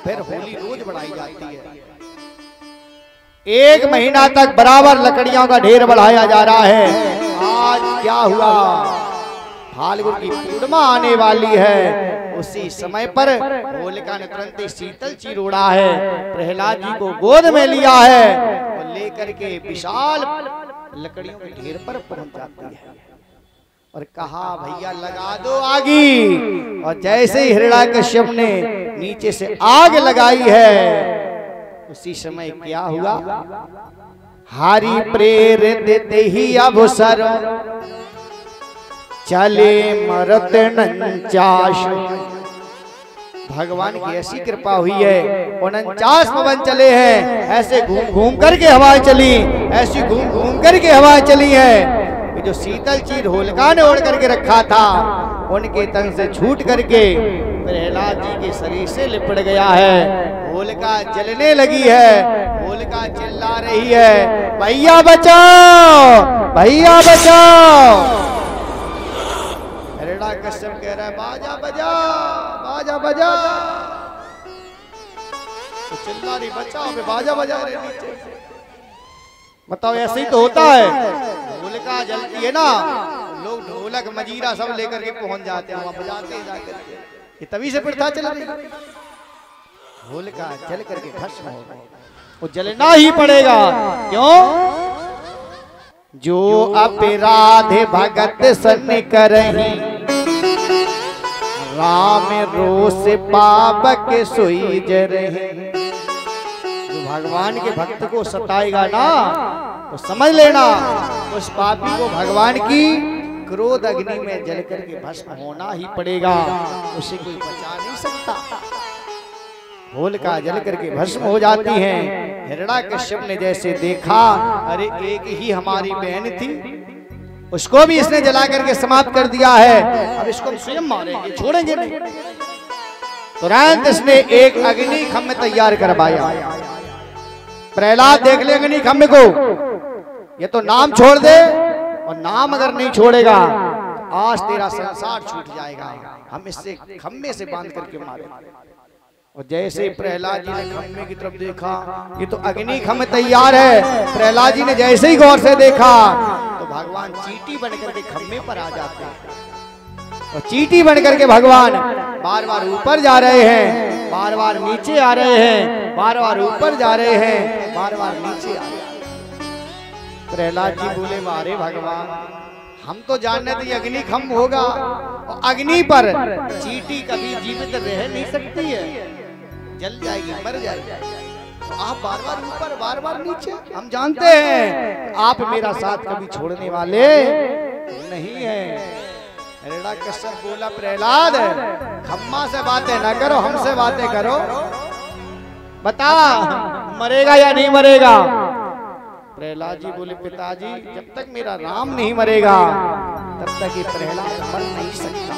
फिर होली रोज बढ़ाई जाती है। 1 महीना तक बराबर लकड़ियों का ढेर बढ़ाया जा रहा है। आज क्या हुआ, फाल्गुन की पूर्णिमा आने वाली है, उसी समय पर होलिका ने तुरंत शीतल चिरोड़ा है, प्रहलाद जी को गोद में लिया है और लेकर के विशाल लकड़ियों के ढेर पर पहुंच जाती है और कहा भैया लगा दो आगी। और जैसे ही हिरण्याकश्यप ने नीचे से आग लगाई है, उसी समय क्या हुआ, हरि प्रेरित देते ही अवसर चले मरत नंचाश। भगवान की ऐसी कृपा हुई है, 49 पवन चले हैं, ऐसे घूम घूम करके हवाएं चली, ऐसी घूम घूम करके हवाएं चली है कि जो शीतल चीर होलिका ने ओढ़ करके रखा था, उनके तन से छूट करके प्रहलाद जी के शरीर से लिपट गया है। होलिका जलने लगी है, होलिका चिल्ला रही है, भैया बचाओ, भैया बचाओ। हिरण्याकश्यप कह रहा है बाजा बजा, बाजा बजा। तो चिल्ला रही बचाओ, बाजा बजा रहे नीचे। बताओ ऐसे ही तो होता है, होलिका जलती है ना, लोग ढोलक मजीरा सब लेकर के पहुंच जाते हैं, वहां बजाते हैं जाकर के। ये तभी से प्रथा चल रही है। होलिका जल करके भस्म हो गई, वो जलना ही पड़ेगा। क्यों? जो अपराध भगत सन करही, राम रोष पाप के सोई जरही। जो भगवान के भक्त को सताएगा ना, तो समझ लेना उस पापी को भगवान की क्रोध अग्नि में जल करके भस्म होना ही पड़ेगा, उसे कोई बचा नहीं सकता। होलिका जल करके भस्म हो जाती है। हिरण्याकश्यप ने जैसे देखा, अरे एक ही हमारी बहन थी, उसको भी इसने जला करके समाप्त कर दिया है, अब इसको स्वयं मारेंगे, छोड़ेंगे नहीं। तुरंत इसने एक अग्नि खम्भ तैयार करवाया। प्रहलाद देख ले अग्नि खम्भ को, ये तो नाम छोड़ दे, और नाम अगर नहीं छोड़ेगा आज तेरा संसार छूट जाएगा, हम इससे खम्भे से बांध करके मारे। और जैसे प्रहलाद जी ने खम्भे की तरफ देखा, ये तो अग्नि खम्भ तैयार है। प्रहलाद जी ने जैसे ही गौर से देखा, तो भगवान चींटी बन करके खम्भे पर आ जाते हैं, और चींटी बन करके भगवान बार बार ऊपर जा रहे हैं, बार बार नीचे आ रहे हैं, बार बार ऊपर जा रहे हैं, बार बार नीचे आ रहे हैं। प्रहलाद जी बोले वारे भगवान, हम तो जानते थे अग्नि खम्भ होगा, और अग्नि पर चींटी कभी जीवित रह नहीं सकती है, जल जाएगी, मर जाएगी। तो आप बार बार ऊपर बार बार नीचे, हम जानते हैं आप मेरा साथ कभी छोड़ने वाले नहीं है। हिरण्याकश्यप बोला प्रहलाद, खम्मा से बातें ना करो, हमसे बातें करो, बता मरेगा या नहीं मरेगा। प्रहलाद जी बोले पिताजी, जब तक मेरा राम नहीं मरेगा तब तक ये प्रहलाद मर नहीं सकता।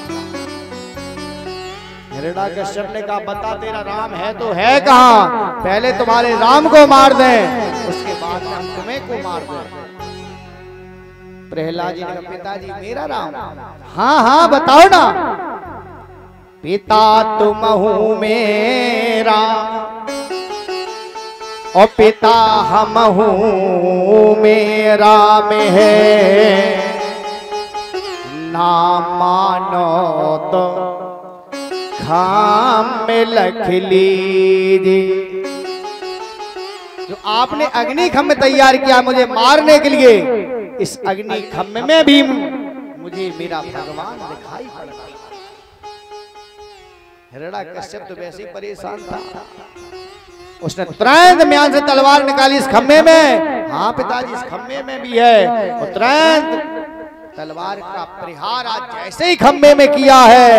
हिरण्याकश्यप ने कहा बता तेरा राम है तो है कहाँ, पहले तुम्हारे राम को मार दें, उसके बाद हम तुम्हें को मार दें। प्रहलाद जी ने कहा पिताजी मेरा राम, हाँ हाँ बताओ ना। पिता तुम हूँ मेरा और पिता हम हूँ मेरा में है, ना मानो तो खाम में लख लीजिए। जो आपने अग्नि खम्भ तैयार किया मुझे मारने के लिए, इस अग्नि खम्भ में भी मुझे मेरा भगवान दिखाई पड़ रहा। हिरण्याकश्यप तो वैसे ही परेशान था, उसने तुरंत म्यान से तलवार निकाली इस खम्भे में। हाँ पिताजी इस खम्भे में भी है, और तुरंत तलवार का प्रहार आज जैसे ही खम्भे में किया है,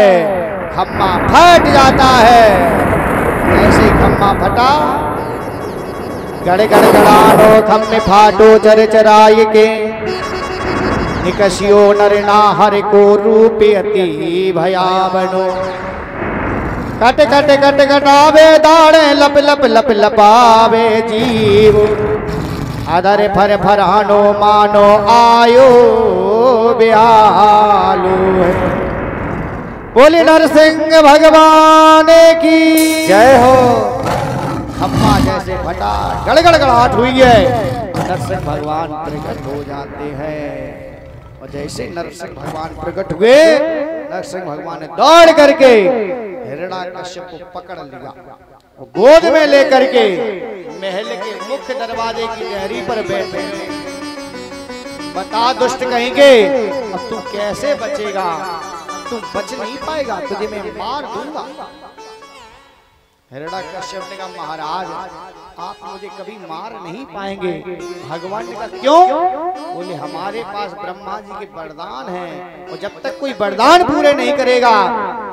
खम्भा फट जाता है। जैसे ही खम्भा फटा, गड़ गड़ गड़ानो खम्भे फाटो चर चराय के, निकसियो नर नाहर को रूप अति भयावनो। कट कट कट कटावे दाड़े लप लप लप लपावे जीव, अदर फर फरानो मानो आयो ब्यालू है। बोले नरसिंह भगवान की जय हो। खम्मा जैसे फटा गड़गड़गड़ाहट हुई है, नरसिंह भगवान प्रकट हो जाते हैं। और जैसे नरसिंह भगवान प्रकट हुए, नरसिंह भगवान ने दौड़ करके हिरण्याकश्यप को पकड़ लिया, गोद में लेकर के महल के मुख्य दरवाजे की देहरी पर बैठे। बता दुष्ट कहेंगे, अब तू कैसे बचेगा? तू बच नहीं पाएगा, तुझे मैं मार दूंगा। हिरण्याकश्यप ने कहा, महाराज आप मुझे कभी मार नहीं पाएंगे। भगवान ने कहा, क्यों? बोले, हमारे पास ब्रह्मा जी के वरदान हैं, और जब तक कोई वरदान पूरे नहीं करेगा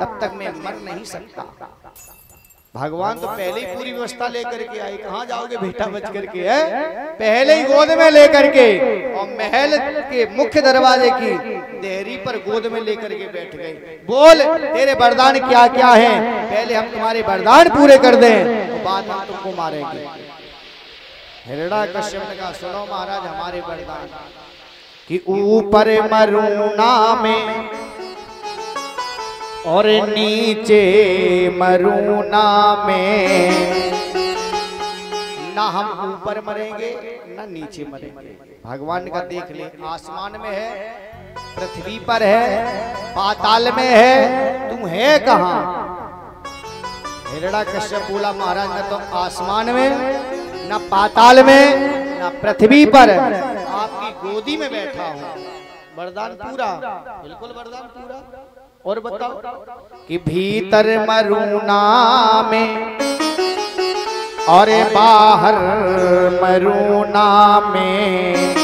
तब तक मैं मर नहीं सकता। भगवान तो पहले ही पूरी व्यवस्था लेकर के आए, कहाँ जाओगे बेटा बच करके? है पहले ही गोद में लेकर के, और महल के मुख्य दरवाजे की देहरी पर गोद में लेकर के बैठ गए। बोल, तेरे वरदान क्या क्या हैं? पहले हम तुम्हारे वरदान पूरे कर दें, तो बाद में तुमको मारेंगे। हिरण्याकश्यप ने कहा, सुनो महाराज हमारे वरदान कि ऊपर मरूना में और नीचे मरूना में, ना हम ऊपर मरेंगे ना नीचे मरेंगे। भगवान का देख ले, आसमान में है, पृथ्वी पर है, पाताल में है, तू है कहाँ? हिरण्याकश्यप बोला, महाराज न तो आसमान में, ना पाताल में, ना पृथ्वी पर, आपकी गोदी में बैठा हूँ। वरदान पूरा, बिल्कुल वरदान पूरा। और बताओ कि भीतर मरूना में और बाहर मरूना में,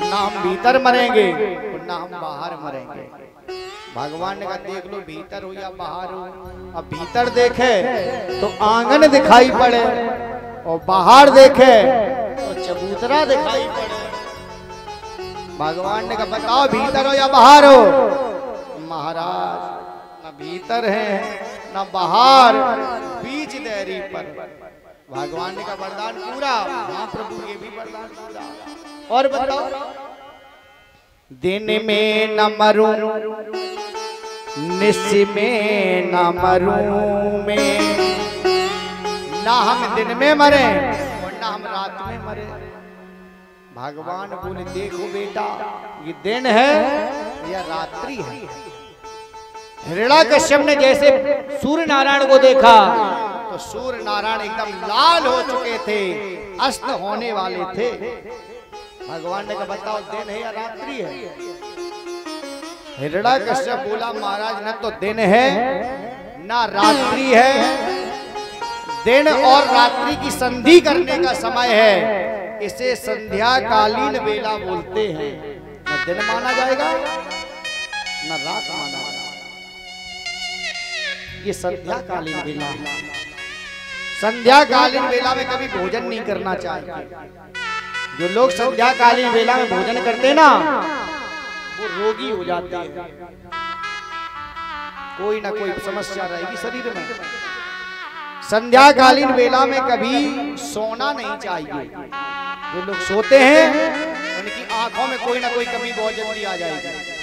ना हम भीतर मरेंगे और ना हम बाहर मरेंगे। भगवान ने कहा, देख लो भीतर हो या बाहर हो। अब भीतर देखे तो आंगन दिखाई पड़े, और बाहर देखे तो चबूतरा दिखाई पड़े। भगवान ने कहा, बताओ भीतर हो या बाहर हो? महाराज न भीतर है न बाहर, बीच देहरी पर। भगवान ने कहा, वरदान पूरा। हाँ प्रभु, ये भी वरदान पूरा। और बताओ, दिन में न मरूं, निश में न मरूं में, ना हम दिन में मरे और ना हम रात में मरे। भगवान बोले, देखो बेटा ये दिन है या रात्रि है। हिरण्याकश्यप ने जैसे सूर्य नारायण को देखा तो सूर्य नारायण एकदम लाल हो चुके थे, अस्त होने वाले थे। भगवान ने कहा, बताओ दिन है या रात्रि है? हिरण्याकश्यप बोला, महाराज न तो दिन है ना रात्रि है, दिन और रात्रि की संधि करने का समय है, इसे संध्याकालीन बेला बोलते हैं। न दिन माना जाएगा न रात माना जाएगा, ये संध्याकालीन बेला। संध्याकालीन बेला में कभी भोजन नहीं करना चाहिए। जो लोग संध्याकालीन बेला में भोजन करते ना, वो रोगी हो जाते हैं, कोई ना कोई समस्या रहेगी शरीर में। संध्याकालीन बेला में कभी सोना नहीं चाहिए। जो लोग सोते हैं उनकी आंखों में कोई ना कोई कमी बहुत जल्दी आ जाएगी।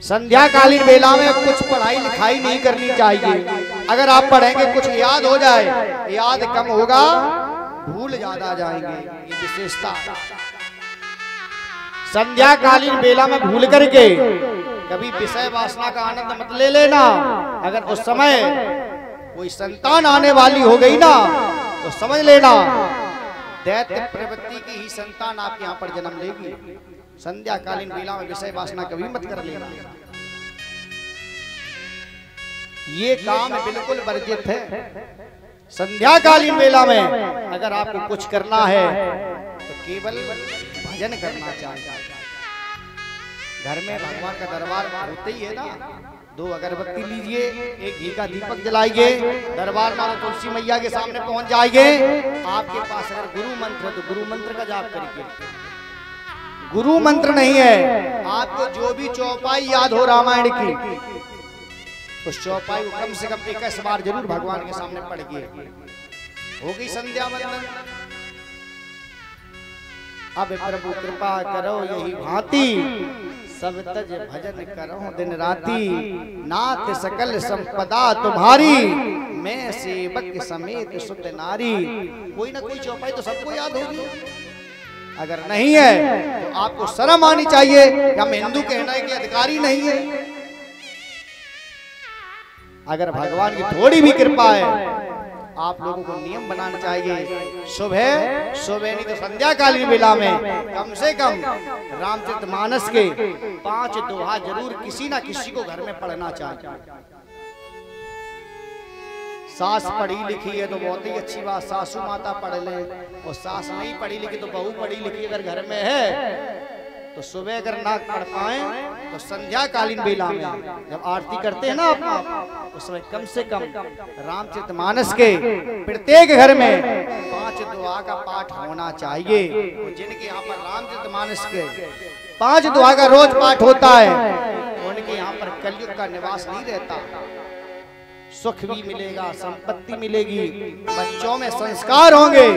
संध्याकालीन बेला में कुछ पढ़ाई लिखाई नहीं करनी चाहिए। अगर आप पढ़ेंगे कुछ याद हो जाए, याद कम होगा, भूल ज्यादा जाएंगे, ये विशेषता। संध्याकालीन बेला में भूल करके कभी विषय वासना का आनंद मत ले लेना। अगर उस समय कोई संतान आने वाली हो गई ना, तो समझ लेना दैत्य प्रवृत्ति की ही संतान आपके यहाँ पर जन्म लेगी। संध्याकालीन बेला में विषय वासना कभी मत कर लेना, ये काम बिल्कुल वर्जित है। संध्याकालीन बेला में अगर आपको कुछ करना है तो केवल भजन करना चाहिए। घर में भगवान का दरबार होते ही है ना, 2 अगरबत्ती लीजिए, 1 घी का दीपक जलाइए, दरबार मानो तुलसी मैया के सामने पहुंच जाइए। आपके पास अगर गुरु मंत्र है तो गुरु मंत्र का जाप करिए। गुरु मंत्र नहीं है, आपको जो भी चौपाई याद हो रामायण की, उस चौपाई को कम से कम 21 बार जरूर भगवान के सामने पढ़िए। हो गई संध्या वंदन। अब प्रभु कृपा करो यही भांति सब तज भजन करो दिन राती, नाथ सकल संपदा तुम्हारी, मैं सेवक समेत सुत नारी। कोई ना कोई चौपाई तो सबको याद होगी, अगर नहीं है तो आपको शर्म आनी चाहिए कि हम हिंदू कहने के अधिकारी नहीं है। अगर भगवान की थोड़ी भी कृपा है, आप लोगों को नियम बनाना चाहिए। सुबह सुबह नहीं तो संध्याकालीन वेला में कम से कम रामचरितमानस के 5 दोहा जरूर किसी ना किसी को घर में पढ़ना चाहिए। सास पढ़ी लिखी है तो बहुत ही अच्छी बात, सासू माता पढ़ ले, और सास नहीं पढ़ी लिखी तो बहू पढ़ी लिखी अगर घर में है तो सुबह अगर ना पढ़ पाए तो संध्याकालीन बेला में जब आरती करते हैं ना आप, उस समय कम से कम रामचरितमानस के प्रत्येक घर में 5 दुआ का पाठ होना चाहिए। जिनके यहाँ पर रामचरितमानस के 5 दुआ का रोज पाठ होता है, उनके यहाँ पर कलयुग का निवास नहीं रहता, सुख भी मिलेगा, संपत्ति मिलेगी, बच्चों में संस्कार होंगे,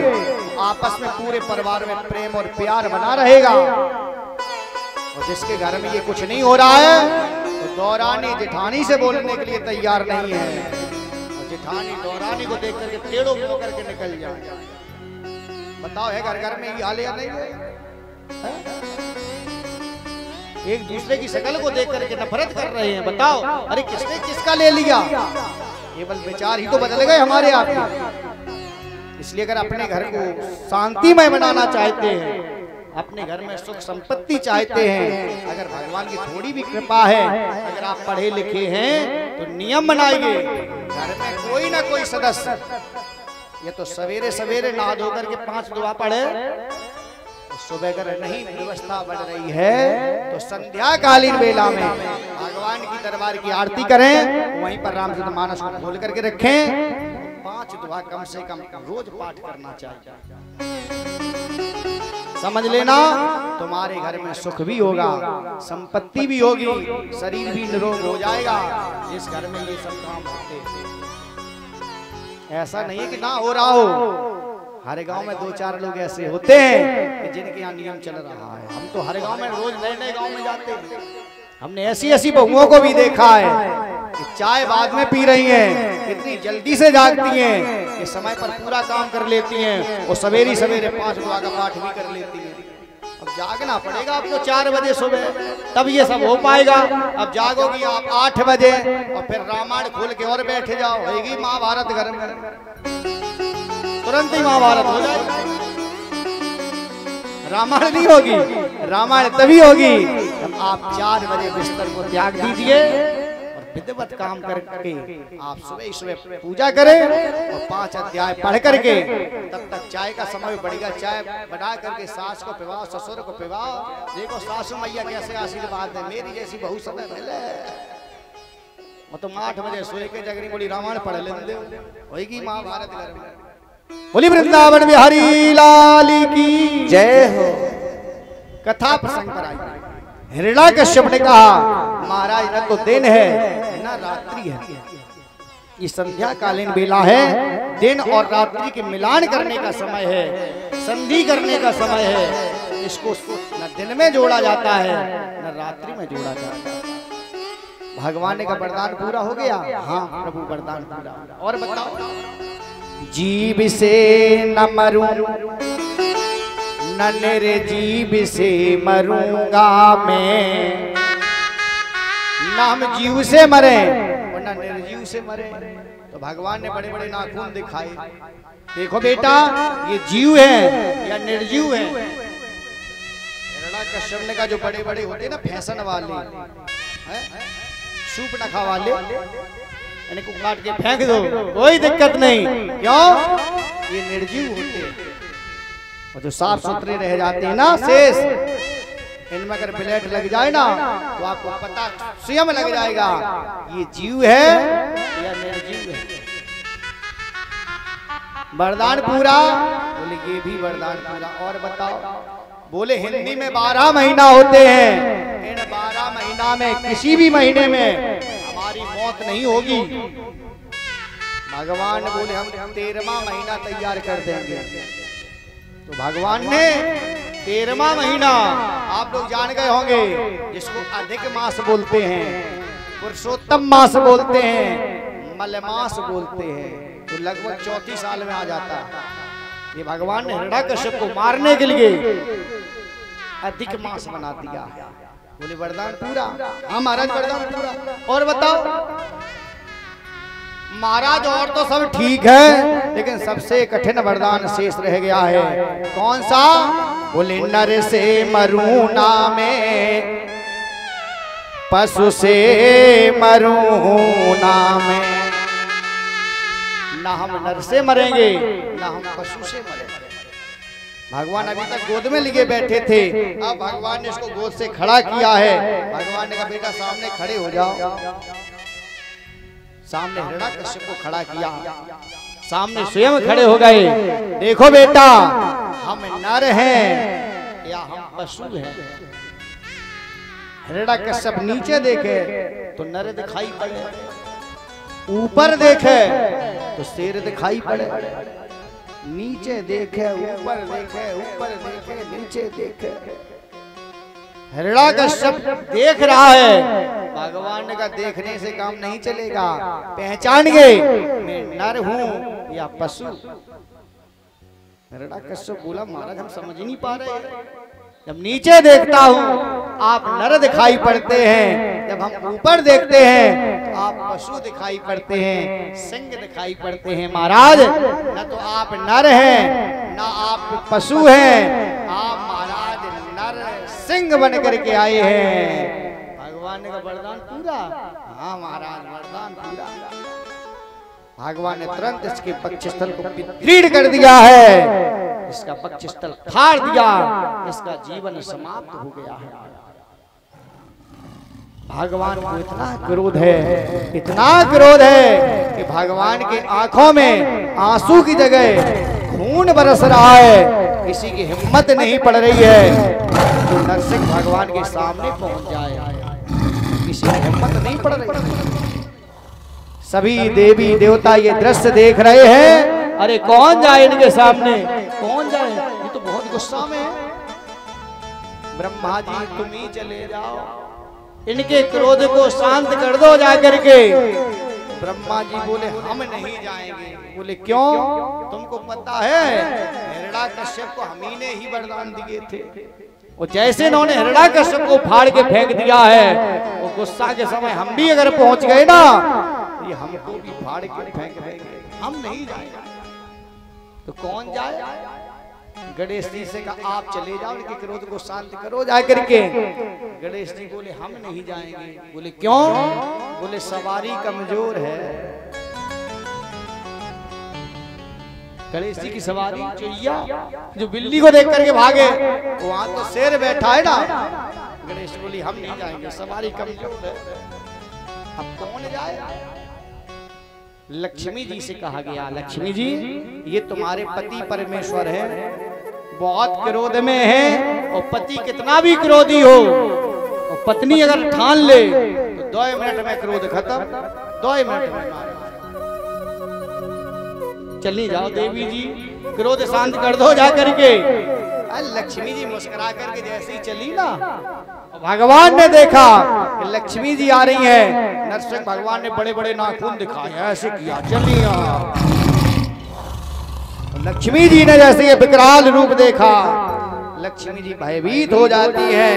आपस में पूरे परिवार में प्रेम और प्यार बना रहेगा। और जिसके घर में ये कुछ नहीं हो रहा है तो दौरानी जेठानी से बोलने के लिए तैयार नहीं है, और जेठानी दौरानी को देख करके टेढ़ो मुंह करके निकल जाए। बताओ है घर घर में ये हाल या नहीं है? एक दूसरे की शक्ल को देख करके नफरत कर रहे हैं। बताओ अरे किसने किसका ले लिया, केवल विचार ही तो बदल गए हमारे आपके। इसलिए अगर अपने घर को शांतिमय बनाना चाहते हैं, अपने घर में सुख संपत्ति चाहते हैं, अगर भगवान की थोड़ी भी कृपा है, अगर आप पढ़े लिखे हैं तो नियम बनाइए। घर में कोई ना कोई सदस्य ये तो सवेरे सवेरे नहा धो करके 5 दुआ पढ़े, तो सुबह अगर नहीं व्यवस्था बढ़ रही है तो संध्याकालीन वेला में भगवान की दरबार की आरती करें, वहीं पर रामचरितमानस को खोल करके रखें। 5 दुआ कम से कम रोज पाठ करना चाहिए। समझ लेना तुम्हारे घर में सुख भी होगा, संपत्ति भी होगी, शरीर भी निरोग हो जाएगा जिस घर में ये सब काम होते हैं। ऐसा नहीं है कि ना हो रहा हो, हर गांव में 2-4 लोग ऐसे होते हैं कि जिनके यहाँ नियम चल रहा है। हम तो हर गांव में रोज नए नए गांव में जाते हैं, हमने ऐसी ऐसी बहुओं को भी देखा है कि चाय बाद में पी रही हैं, इतनी जल्दी से जागती हैं कि समय पर पूरा काम कर लेती हैं, और सवेरे सवेरे 5 दुआ का पाठ भी कर लेती हैं। अब जागना पड़ेगा आपको 4 बजे सुबह, तब ये सब हो पाएगा। अब जागोगी आप 8 बजे और फिर रामायण खोल के और बैठे जाओ, होगी महाभारत घर में, तुरंत ही महाभारत हो जाएगी। रामायण नहीं होगी, रामायण तभी होगी जब आप 4 बजे बिस्तर को त्याग दीजिए और विधिवत काम करके आप सुबह सुबह पूजा करें और 5 अध्याय पढ़ करके तब तक चाय का समय बढ़ेगा। चाय बना करके सास को पिवाओ, ससुर को पिवाओ। देखो सासू मैया कैसे आशीर्वाद है, मेरी जैसी बहु समय मिले। वो तो 8 बजे सोए के जगरी बोली रामायण पढ़ लेंगे, होगी महाभारत घर में। बोली वृंदावन बिहारी लाल की जय हो। कथा प्रसंग पर आई। हिरण्याकश्यप ने कहा महाराज न तो दिन है न रात्रि है, ये संध्याकालीन बेला है, दिन और रात्रि के मिलान करने का समय है, संधि करने का समय है। इसको न दिन में जोड़ा जाता है न रात्रि में जोड़ा जाता है। भगवान का वरदान पूरा हो गया। हाँ प्रभु वरदान पूरा। और बताओ जीव से न मरूं न निर्जीव से मरूंगा मैं, ना हम जीव से मरे और ना निर्जीव से मरे। तो भगवान ने बड़े बड़े नाखून दिखाए, देखो बेटा ये जीव है या निर्जीव है। हिरण्याकश्यप ने कहा जो बड़े बड़े होते ना फैशन वाले, सूप नखा वाले, इनको काट के फेंक दो कोई दिक्कत नहीं, क्यों ये निर्जीव होते हैं। और जो साफ सुथरे रह जाते हैं ना शेष, इनमें अगर ब्लेड लग जाए ना तो आपको पता स्वयं लग जाएगा ये जीव है या निर्जीव है। वरदान पूरा, बोले ये भी वरदान पूरा। और बताओ, बोले हिंदी में 12 महीना होते हैं, इन 12 महीना में किसी भी महीने में हमारी मौत नहीं होगी। भगवान बोले हम 13वां महीना तैयार कर देंगे। तो भगवान ने 13वां महीना आप लोग जान गए होंगे, जिसको अधिक मास बोलते हैं, पुरुषोत्तम मास बोलते हैं, मलमास बोलते हैं, तो लगभग 34 साल में आ जाता है। ये भगवान ने हिरण्यकश्यप को मारने के लिए अधिक मास बना दिया। बोले वरदान पूरा? हाँ महाराज वरदान पूरा। और बताओ महाराज, और तो सब ठीक है, लेकिन सबसे कठिन वरदान शेष रह गया है। कौन सा? बोले नर से मरूं ना मैं, पशु से मरूं ना मैं। ना हम नर से मरेंगे, ना हम पशु से मरेंगे। भगवान अभी तक गोद में लिए बैठे थे, अब भगवान ने इसको गोद से खड़ा किया है। भगवान ने कहा बेटा सामने खड़े हो जाओ। सामने हिरण्यकश्यप को खड़ा किया, सामने स्वयं खड़े हो गए। देखो बेटा, हम नर हैं या हम पशु हैं? हिरण्यकश्यप नीचे देखे तो नर दिखाई पड़े, ऊपर देखे तो शेर दिखाई पड़े, नीचे देखे ऊपर देखे, ऊपर देखे नीचे देखे। हिरण्यकश्यप देख रहा है। भगवान ने कहा देखने से काम नहीं चलेगा, पहचान गए मैं नर हूं या पशु। हिरण्यकश्यप बोला महाराज हम समझ नहीं पा रहे, जब नीचे देखता हूँ आप नर दिखाई पड़ते हैं, जब हम ऊपर देखते हैं तो आप पशु दिखाई पड़ते हैं, सिंह दिखाई पड़ते हैं। महाराज न तो आप नर हैं, ना आप पशु हैं, आप महाराज नर सिंह बन करके आए हैं। भगवान ने कहा वरदान पूरा? हाँ महाराज वरदान पूरा। भगवान ने तुरंत इसके पक्षस्थल को दृढ़ कर दिया है, इसका पक्षस्थल फाड़ दिया, इसका जीवन समाप्त हो गया है। भगवान को इतना क्रोध है, इतना क्रोध है कि भगवान के आंखों में आंसू की जगह खून बरस रहा है। किसी की हिम्मत नहीं पड़ रही है तो नरसिंह भगवान के सामने पहुंच जाए, किसी की हिम्मत नहीं पड़ रही। सभी देवी देवता ये दृश्य देख रहे हैं, अरे कौन जाए इनके सामने, कौन जाए, ये तो बहुत गुस्सा में है। ब्रह्मा जी तुम ही चले जाओ, इनके क्रोध को शांत कर दो जाकर के। ब्रह्मा जी बोले हम नहीं जाएंगे। बोले क्यों? तुमको पता है हिरण्यकश्यप को हम ही ने ही वरदान दिए थे, और जैसे इन्होंने हिरण्यकश्यप को फाड़ के फेंक दिया है, वो गुस्सा के समय हम भी अगर पहुंच गए ना, ये हमको भी फाड़ के फेंक देंगे, हम नहीं जाएंगे। तो कौन जाए? गणेश जी से कहा आप चले जाओ, इनके क्रोध को शांत करो जाकर के। गणेश जी बोले हम नहीं जाएंगे। बोले क्यों? बोले सवारी कमजोर है। गणेश जी की सवारी चुईया जो बिल्ली को देख करके भागे, वहां तो शेर बैठा है ना। गणेश बोली हम नहीं जाएंगे, सवारी कमजोर है। अब कौन जाए? लक्ष्मी जी से कहा गया लक्ष्मी जी ये तुम्हारे पति परमेश्वर है, बहुत क्रोध में है, और पति कितना भी क्रोधी हो और पत्नी अगर ठान ले तो 2 मिनट में क्रोध खत्म, 2 मिनट में मारे। चली जाओ देवी जी, क्रोध शांत कर दो जाकर के। लक्ष्मी जी मुस्कुरा करके जैसे ही चली ना, भगवान ने देखा कि लक्ष्मी जी आ रही है। नरसिंह भगवान ने बड़े बड़े नाखून दिखाए, ऐसे किया चलिए। लक्ष्मी जी ने जैसे ये विकराल रूप देखा, लक्ष्मी जी भयभीत हो जाती है।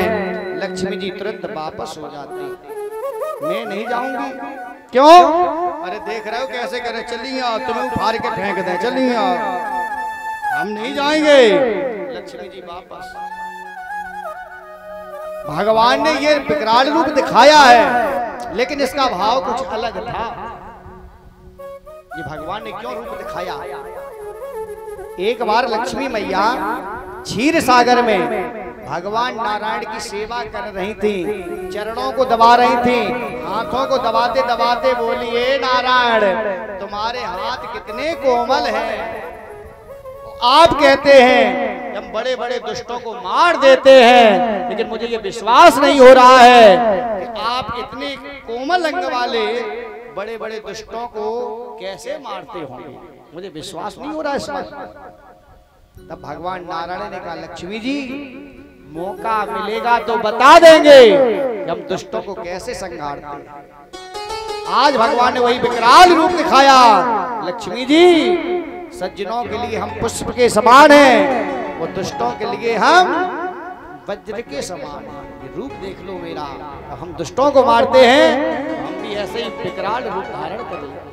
लक्ष्मी जी तुरंत वापस हो जाती, मैं नहीं जाऊंगी। क्यों? अरे देख रहे हो कैसे करे, चलिए तुम्हें उखाड़ के फेंक दे, चलिए हम नहीं जाएंगे। लक्ष्मी जी वापस। भगवान ने ये विकराल रूप दिखाया है, लेकिन इसका भाव कुछ अलग था। ये भगवान ने क्यों रूप दिखाया? एक बार लक्ष्मी मैया क्षीर सागर में भगवान नारायण की सेवा कर रही थी, चरणों को दबा रही थी, हाथों को दबाते दबाते बोली हे नारायण तुम्हारे हाथ कितने कोमल हैं। आप कहते हैं हम बड़े बड़े दुष्टों को मार देते हैं, लेकिन मुझे ये विश्वास नहीं हो रहा है कि आप इतने कोमल अंग वाले बड़े बड़े दुष्टों को कैसे मारते होंगे, मुझे विश्वास नहीं हो रहा है इस बात। तब भगवान नारायण ने कहा, लक्ष्मी जी मौका मिलेगा तो बता देंगे कि हम दुष्टों को कैसे संहारते हैं। आज भगवान ने वही विकराल रूप दिखाया। लक्ष्मी जी, सज्जनों के लिए हम पुष्प के समान हैं, वो दुष्टों के लिए हम वज्र के समान हैं। ये रूप देख लो मेरा, हम दुष्टों को मारते हैं, हम भी ऐसे ही विकराल रूप धारण कर लेते।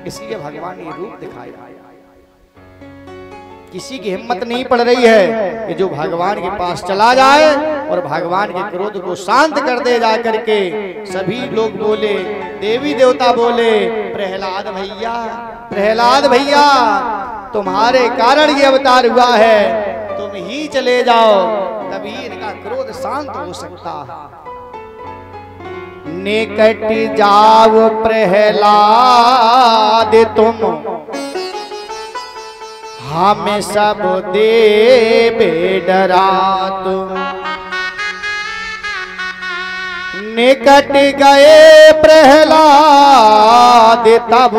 इसलिए भगवान ने ये रूप दिखाया। किसी की हिम्मत नहीं पड़ रही है कि जो भगवान के पास चला जाए और भगवान के क्रोध को शांत कर दे। जा करके सभी लोग बोले, देवी देवता बोले, प्रहलाद भैया, प्रहलाद भैया, तुम्हारे कारण ये अवतार हुआ है, तुम ही चले जाओ, तभी इनका क्रोध शांत हो सकता है। निकट जाओ प्रहलाद तुम, हमें सब देवे डरा तुम। निकट गए प्रहलाद तब,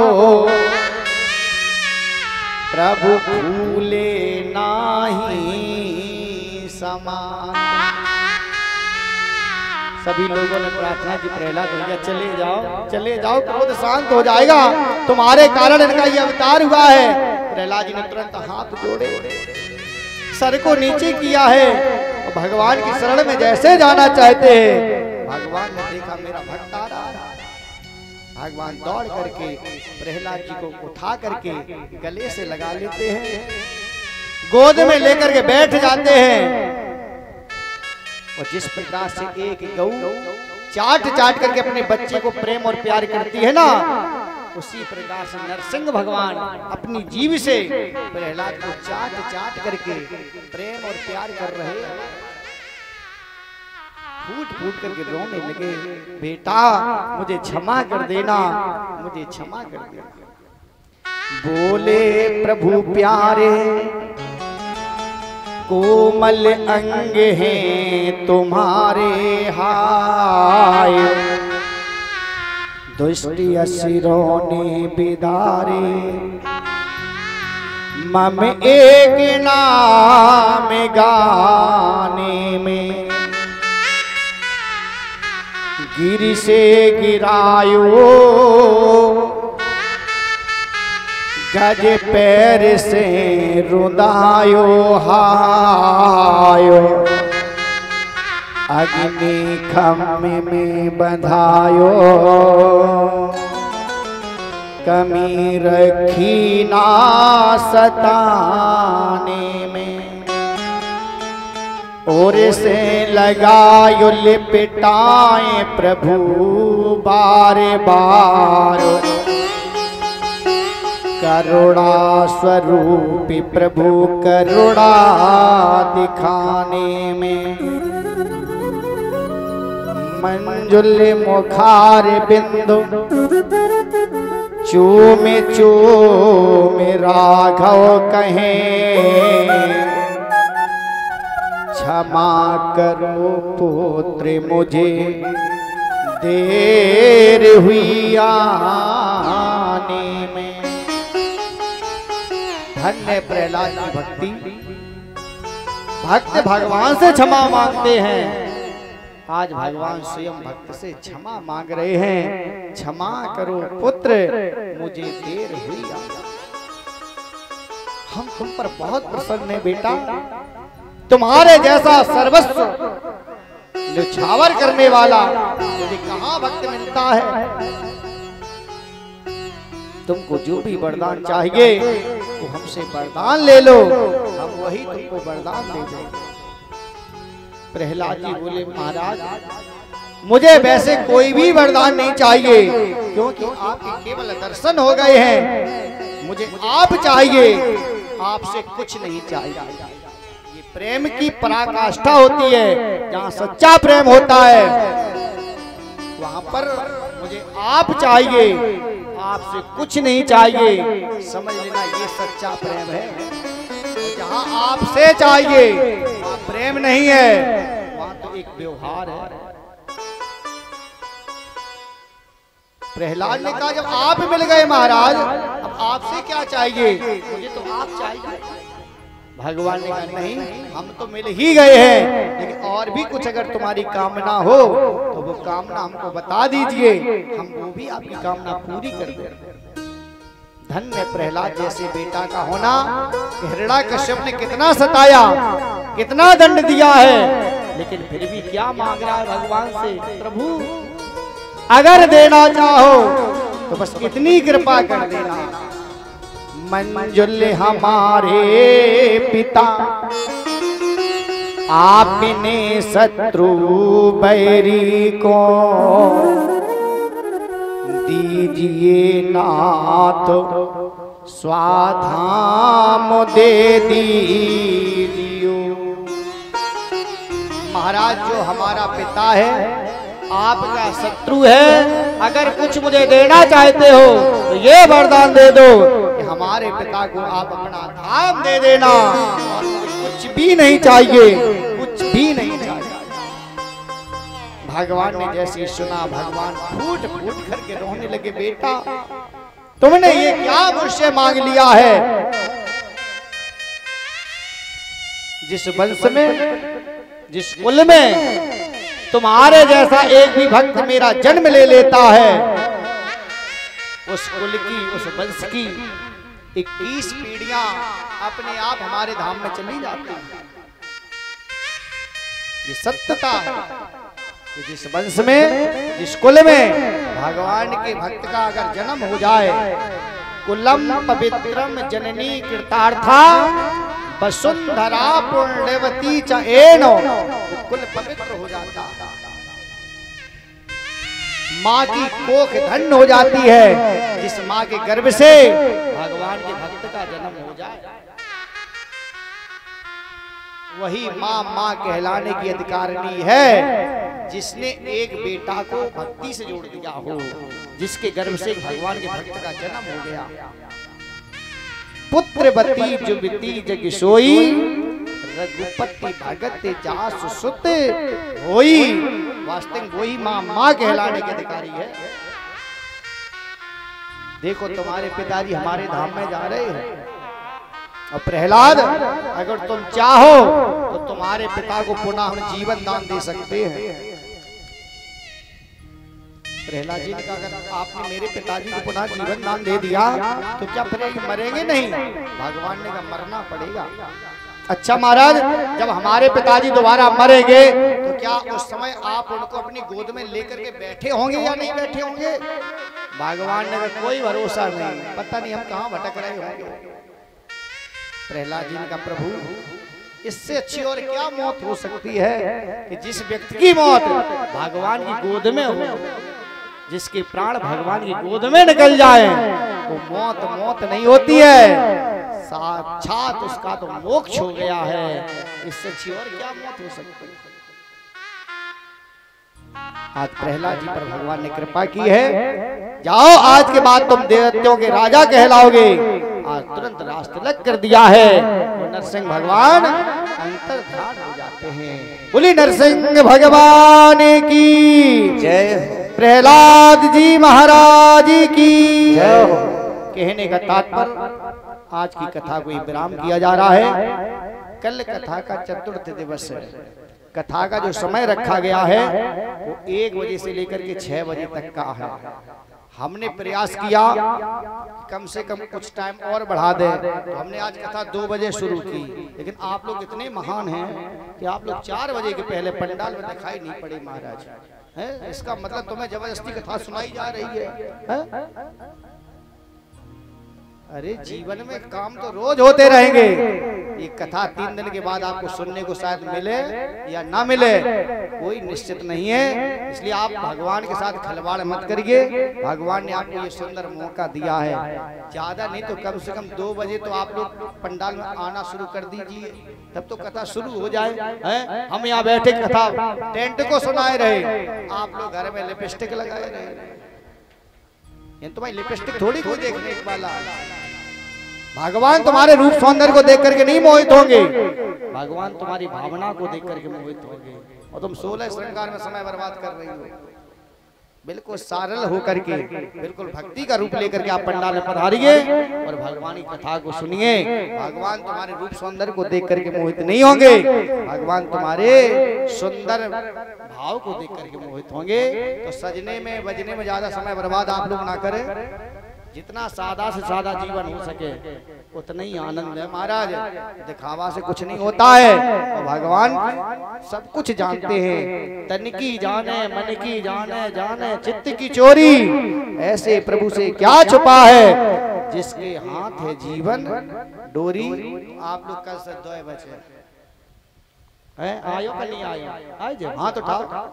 प्रभु भूले नाही समान। सभी लोगों ने प्रार्थना की, प्रहलाद भैया चले जाओ, चले जाओ, क्रोध शांत हो जाएगा, तुम्हारे कारण इनका ये अवतार हुआ है। प्रहलाद जी ने तुरंत हाथ जोड़े, सर को नीचे किया है और भगवान की शरण में जैसे जाना चाहते हैं। भगवान ने देखा मेरा भक्त आ रहा है। भगवान दौड़ करके प्रहलाद जी को उठा करके गले से लगा लेते हैं, गोद में लेकर के बैठ जाते हैं। और जिस प्रकार से एक गऊ चाट चाट करके अपने बच्चे को प्रेम और प्यार करती है ना, उसी प्रकार से नरसिंह भगवान अपनी जीभ से प्रहलाद को चाट चाट करके प्रेम और प्यार कर रहे हैं। फूट फूट करके रोने लगे, बेटा मुझे क्षमा कर देना, मुझे क्षमा कर देना। बोले प्रभु प्यारे, कोमल अंग हैं तुम्हारे, हाय दुष्टि असुरों ने बिदारे, मम एक नाम गाने में, गिर से गिरायो, गज पैर से रुदायो, हायो अग्नि खम्मे में बंधायो, कमी रखी ना सताने में, और से लगायो लिपटाए प्रभु बार बार, करुणा स्वरूपी प्रभु करुणा दिखाने में, मंजुल मुखार बिंदु चूमे चूमे राघव कहें, क्षमा करो पुत्र मुझे देर हुई आने में। धन्य प्रहलाद की भक्ति, भक्त भगवान से क्षमा मांगते हैं। आज भगवान स्वयं भक्त से क्षमा मांग रहे हैं, क्षमा करो पुत्र मुझे देर हुई। हम तुम पर बहुत प्रसन्न हैं बेटा, तुम्हारे जैसा सर्वस्व न्यौछावर करने वाला मुझे कहाँ भक्त मिलता है। तुमको जो भी वरदान चाहिए वो हमसे वरदान ले लो, हम वही तुमको वरदान दे देंगे। प्रहलाद जी बोले, महाराज मुझे वैसे कोई भी वरदान नहीं चाहिए, क्योंकि आपके केवल दर्शन हो गए हैं, मुझे आप चाहिए, आपसे कुछ नहीं चाहिए। ये प्रेम की पराकाष्ठा होती है, जहाँ सच्चा प्रेम होता है वहां पर मुझे आप चाहिए, आपसे कुछ नहीं चाहिए। समझ लेना ये सच्चा प्रेम है। जहाँ आपसे चाहिए वहाँ प्रेम नहीं है, वहाँ तो एक व्यवहार है। प्रहलाद ने कहा, जब आप मिल गए महाराज, अब आपसे क्या चाहिए, मुझे तो आप चाहिए। भगवान ने कहा नहीं, हम तो मिल ही गए हैं, लेकिन और भी कुछ अगर तुम्हारी कामना हो तो वो कामना हमको बता दीजिए, हम वो भी आपकी कामना पूरी कर दें। धन्य प्रहलाद जैसे बेटा का होना। हिरण्याकश्यप ने कितना सताया, कितना दंड दिया है, लेकिन फिर भी क्या मांग रहा है भगवान से, प्रभु अगर देना चाहो तो बस इतनी कृपा कर देना, मंजुल हमारे पिता आपने शत्रु बैरी को दीजिए नाथ स्वाधाम दे दीजियो। महाराज जो हमारा पिता है आपका शत्रु है, अगर कुछ मुझे देना चाहते हो तो ये वरदान दे दो कि हमारे पिता को आप अपना धाम दे देना, और कुछ भी नहीं चाहिए, कुछ भी नहीं चाहिए। भगवान ने जैसे सुना, भगवान फूट फूट करके रोने लगे, बेटा तुमने ये क्या मुझसे मांग लिया है? जिस वंश में, जिस कुल में तुम्हारे जैसा एक भी भक्त मेरा जन्म ले लेता है, उस कुल की, उस वंश की 21 पीढ़ियां अपने आप हमारे धाम में चली जाती हैं। ये सत्यता है कि जिस वंश में, जिस कुल में भगवान के भक्त का अगर जन्म हो जाए, कुलम पवित्रम जननी कृतार्था वसुंधरा पुण्यवती च एनो, कुल पवित्र हो जाता है, माँ की कोख धन्य हो जाती है। जिस माँ के गर्भ से भगवान के भक्त का जन्म हो जाए, वही माँ माँ कहलाने की अधिकारिणी है, जिसने एक बेटा को भक्ति से जोड़ दिया हो, जिसके गर्भ से भगवान के भक्त का जन्म हो गया। पुत्रवती जुबती जग सोई, रघुपति भगत जासु सुत होई। वास्तविक वही माँ माँ कहलाने के अधिकारी है। देखो तुम्हारे पिताजी हमारे धाम में जा रहे हैं, और प्रहलाद अगर तुम चाहो तो तुम्हारे पिता को पुनः हम जीवन दान दे सकते हैं। प्रहलाद जी ने कहा अगर आपने मेरे पिताजी को पुनः जीवन दान दे दिया तो क्या फिर मरेंगे नहीं? भगवान ने कहा मरना पड़ेगा। अच्छा महाराज, जब हमारे पिताजी दोबारा मरेंगे तो क्या उस समय आप उनको अपनी गोद में लेकर के बैठे होंगे या नहीं बैठे होंगे? भगवान ने कहा कोई भरोसा नहीं, पता नहीं हम कहाँ भटक रहे होंगे। प्रहलाद जी ने कहा प्रभु इससे अच्छी और क्या मौत हो सकती है कि जिस व्यक्ति की मौत भगवान की गोद में हो, जिसके प्राण भगवान की गोद में निकल जाए, वो मौत मौत नहीं होती है, साक्षात उसका तो मोक्ष हो गया है। इससे अच्छी और क्या मौत हो सकती है? आज प्रहलाद जी पर भगवान ने कृपा की है, जाओ आज के बाद तुम देवताओं के राजा कहलाओगे। आज तुरंत राजतिलक कर दिया है, और नरसिंह भगवान अंतर्धान हो जाते हैं। बोली नरसिंह भगवान की जय, प्रहलाद जी महाराज की जय। कहने का तात्पर्य आज की कथा को विराम किया जा रहा है। कल कथा का चतुर्थ दिवस है। कथा का जो समय रखा गया है वो 1 बजे से लेकर के 6 बजे तक का है। हमने प्रयास किया कम से कम कुछ टाइम और बढ़ा दें, तो हमने आज कथा 2 बजे शुरू की, लेकिन आप लोग इतने महान हैं कि आप लोग 4 बजे के पहले पंडाल में दिखाई नहीं पड़े महाराज है। इसका मतलब तुम्हें जबरदस्ती कथा सुनाई जा रही है? अरे जीवन में काम तो रोज होते रहेंगे, ये कथा 3 दिन के बाद आपको सुनने को शायद मिले या ना मिले, कोई निश्चित नहीं है। इसलिए आप भगवान के साथ खिलवाड़ मत करिए। भगवान ने आपको ये सुंदर मौका दिया है, ज्यादा नहीं तो कम से कम 2 बजे तो आप लोग पंडाल में आना शुरू कर दीजिए, तब तो कथा शुरू हो जाए है। हम यहाँ बैठे कथा टेंट को सुनाए रहे, आप लोग घर में लिपस्टिक लगाए रहे। तो भाई लिपस्टिक थोड़ी कोई देखने वाला। भगवान तुम्हारे रूप सौंदर्य को देख करके नहीं मोहित होंगे, भगवान तुम्हारी भावना को देख करके मोहित होंगे। और तुम 16 श्रृंगार में समय बर्बाद कर रही हो। बिल्कुल सरल होकर के, बिल्कुल भक्ति का रूप लेकर के आप पंडाल में पधारिए और भगवान की कथा को सुनिए। भगवान तुम्हारे रूप सौंदर्य को देख करके मोहित नहीं होंगे, भगवान तुम्हारे सुंदर भाव को देख करके मोहित होंगे। तो सजने में बजने में ज्यादा समय बर्बाद आप लोग ना करें, जितना सादा से सादा जीवन हो सके उतना ही आनंद है महाराज। दिखावा से कुछ नहीं होता है, तो भगवान सब कुछ जानते हैं। तन की जाने मन की जाने, जाने चित्त की चोरी, ऐसे प्रभु से क्या छुपा है, जिसके हाथ है जीवन डोरी। आप लोग कल से 2 बजे आयो कल नहीं आयो, आज हाथ उठाओ।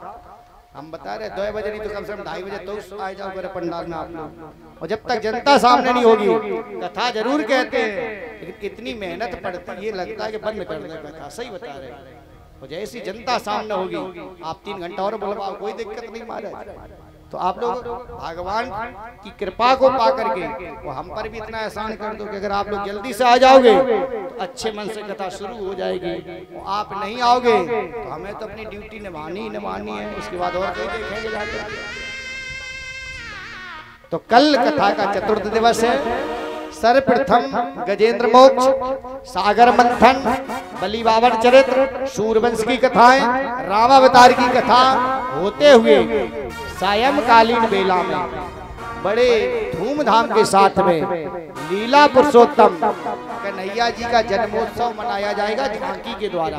हम बता रहे 2 बजे नहीं तो कम से कम 2:30 बजे तो आ जाओ मेरे पंडाल में आप लोग। और जब तक जनता सामने नहीं होगी कथा जरूर कहते हैं, लेकिन कितनी मेहनत पड़ती है, ये लगता है कि बंद कर दे कथा। सही बता रहे हैं। और जैसी जनता सामने होगी आप 3 घंटा और बुलवाओ, कोई दिक्कत नहीं महाराज। तो आप लोग भगवान की कृपा को पा करके वो हम पर भी इतना एहसान कर दो कि अगर आप लोग जल्दी से आ जाओगे तो अच्छे मन से कथा शुरू हो जाएगी। आप नहीं आओगे तो हमें तो अपनी ड्यूटी निभानी है, उसके बाद और कोई देखेंगे जाके। तो कल कथा का चतुर्थ दिवस है। सर्वप्रथम गजेंद्र मोक्ष, सागर मंथन, बलि बावन चरित्र, सूर्यवंश की कथाएं, रामावतार की कथा होते हुए सायंकालीन बेला में बड़े धूमधाम के साथ में लीला पुरुषोत्तम कन्हैया जी का जन्मोत्सव मनाया जाएगा झांकी के द्वारा।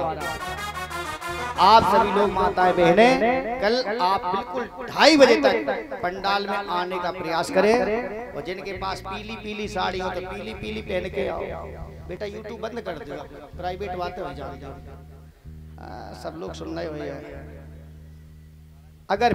आप सभी लोग माताएं बहनें कल आप बिल्कुल 2:30 बजे तक पंडाल में आने का प्रयास करें। और जिनके पास पीली पीली साड़ी हो तो पीली पीली पहन के आओ। बेटा यूट्यूब बंद कर दो, प्राइवेट बातें हो जाएंगी, सब लोग सुन रहे हो। अगर